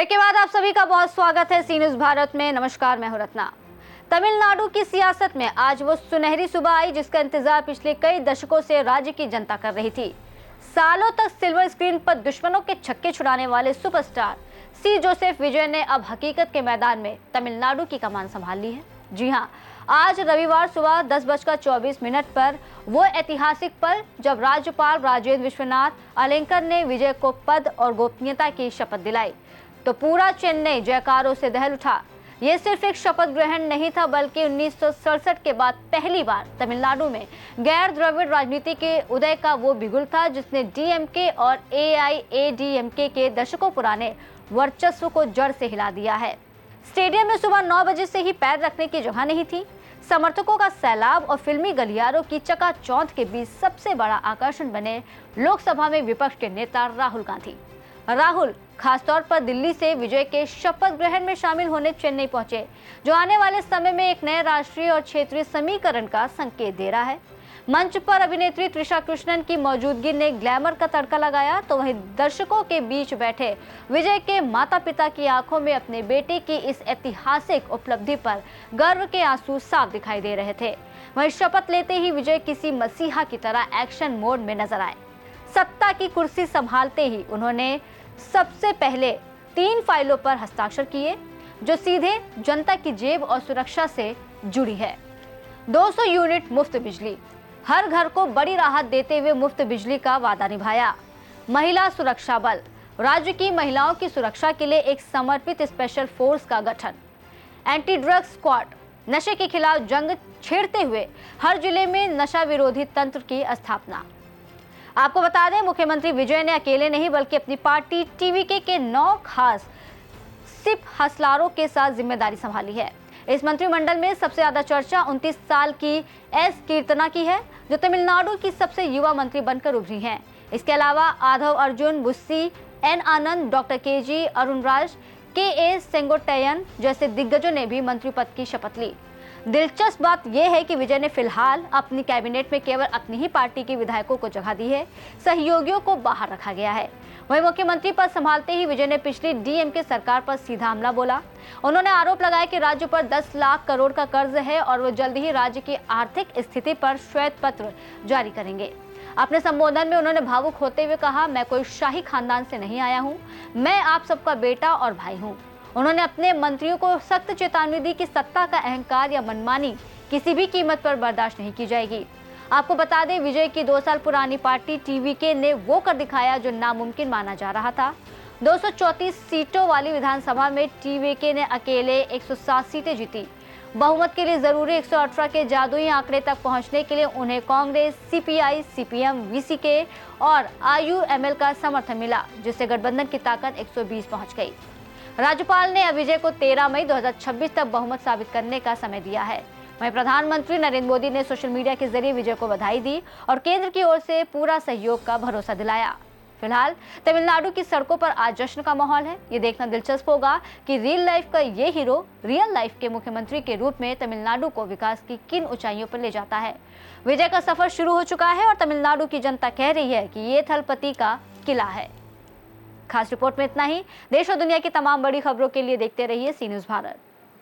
Break के बाद आप सभी का बहुत स्वागत है सी न्यूज़ भारत में। नमस्कार, मैं हूं रत्ना। तमिलनाडु की सियासत में आज वो सुनहरी सुबह आई जिसका इंतजार पिछले कई दशकों से राज्य की जनता कर रही थी। सालों तक सिल्वर स्क्रीन पर दुश्मनों के छक्के छुड़ाने वाले सुपरस्टार सी जोसेफ विजय ने अब हकीकत के मैदान में तमिलनाडु की कमान संभाल ली है। जी हां, आज रविवार सुबह 10:24 पर वो ऐतिहासिक पल जब राज्यपाल राजेंद्र विश्वनाथ अलेंकर ने विजय को पद और गोपनीयता की शपथ दिलाई तो पूरा चेन्नई जयकारों से दहल उठा। ये सिर्फ एक शपथ ग्रहण नहीं था बल्कि 1967 के बाद पहली बार तमिलनाडु में गैर द्रविड़ राजनीति के उदय का वो बिगुल था जिसने डीएमके और एआईएडीएमके के दशकों पुराने वर्चस्व को जड़ से हिला दिया है। स्टेडियम में सुबह 9 बजे से ही पैर रखने की जगह नहीं थी। समर्थकों का सैलाब और फिल्मी गलियारों की चकाचौंध के बीच सबसे बड़ा आकर्षण बने लोकसभा में विपक्ष के नेता राहुल गांधी। राहुल खासतौर पर दिल्ली से विजय के शपथ ग्रहण में शामिल होने चेन्नई पहुंचे, जो आने वाले समय में एक नए राष्ट्रीय और क्षेत्रीय समीकरण का संकेत दे रहा है। मंच पर अभिनेत्री त्रिशा कृष्णन की मौजूदगी ने ग्लैमर का तड़का लगाया तो वहीं दर्शकों के बीच बैठे विजय के माता पिता की आंखों में अपने बेटे की इस ऐतिहासिक उपलब्धि पर गर्व के आंसू साफ दिखाई दे रहे थे। वहीं शपथ लेते ही विजय किसी मसीहा की तरह एक्शन मोड में नजर आए। सत्ता की कुर्सी संभालते ही उन्होंने सबसे पहले 3 फाइलों पर हस्ताक्षर किए जो सीधे जनता की जेब और सुरक्षा से जुड़ी है। 200 यूनिट मुफ्त बिजली, हर घर को बड़ी राहत देते हुए मुफ्त बिजली का वादा निभाया। महिला सुरक्षा बल, राज्य की महिलाओं की सुरक्षा के लिए एक समर्पित स्पेशल फोर्स का गठन। एंटी ड्रग्स स्क्वाड, नशे के खिलाफ जंग छेड़ते हुए हर जिले में नशा विरोधी तंत्र की स्थापना। आपको बता दें, मुख्यमंत्री विजय ने अकेले नहीं बल्कि अपनी पार्टी टीवीके के 9 खास सिप हसलारों के साथ जिम्मेदारी संभाली है। इस मंत्रिमंडल में सबसे ज्यादा चर्चा 29 साल की एस कीर्तना की है, जो तमिलनाडु की सबसे युवा मंत्री बनकर उभरी हैं। इसके अलावा आधव अर्जुन बुस्सी, एन आनंद, डॉक्टर केजी अरुणराज, के ए सेंगोट्टयन जैसे दिग्गजों ने भी मंत्री पद की शपथ ली। दिलचस्प बात यह है कि विजय ने फिलहाल अपनी कैबिनेट में केवल अपनी ही पार्टी के विधायकों को जगह दी है, सहयोगियों को बाहर रखा गया है। वहीं मुख्यमंत्री पद संभालते ही विजय ने पिछली डीएमके सरकार पर सीधा हमला बोला। उन्होंने आरोप लगाया कि राज्य पर 10 लाख करोड़ का कर्ज है और वो जल्द ही राज्य की आर्थिक स्थिति पर श्वेत पत्र जारी करेंगे। अपने संबोधन में उन्होंने भावुक होते हुए कहा, मैं कोई शाही खानदान से नहीं आया हूँ, मैं आप सबका बेटा और भाई हूँ। उन्होंने अपने मंत्रियों को सख्त चेतावनी दी कि सत्ता का अहंकार या मनमानी किसी भी कीमत पर बर्दाश्त नहीं की जाएगी। आपको बता दें, विजय की 2 साल पुरानी पार्टी टीवीके ने वो कर दिखाया जो नामुमकिन माना जा रहा था। 234 सीटों वाली विधानसभा में टीवीके ने अकेले 107 सीटें जीती। बहुमत के लिए जरूरी 118 के जादुई आंकड़े तक पहुंचने के लिए उन्हें कांग्रेस, सीपीआई, सीपीएम, वीसीके और आईयूएमएल का समर्थन मिला, जिससे गठबंधन की ताकत 120 पहुंच गई। राज्यपाल ने विजय को 13 मई 2026 तक बहुमत साबित करने का समय दिया है। वहीं प्रधानमंत्री नरेंद्र मोदी ने सोशल मीडिया के जरिए विजय को बधाई दी और केंद्र की ओर से पूरा सहयोग का भरोसा दिलाया। फिलहाल तमिलनाडु की सड़कों पर आज जश्न का माहौल है। ये देखना दिलचस्प होगा कि रियल लाइफ का ये हीरो रियल लाइफ के मुख्यमंत्री के रूप में तमिलनाडु को विकास की किन ऊंचाइयों पर ले जाता है। विजय का सफर शुरू हो चुका है और तमिलनाडु की जनता कह रही है कि ये थलपति का किला है। खास रिपोर्ट में इतना ही। देश और दुनिया की तमाम बड़ी खबरों के लिए देखते रहिए सी न्यूज़ भारत।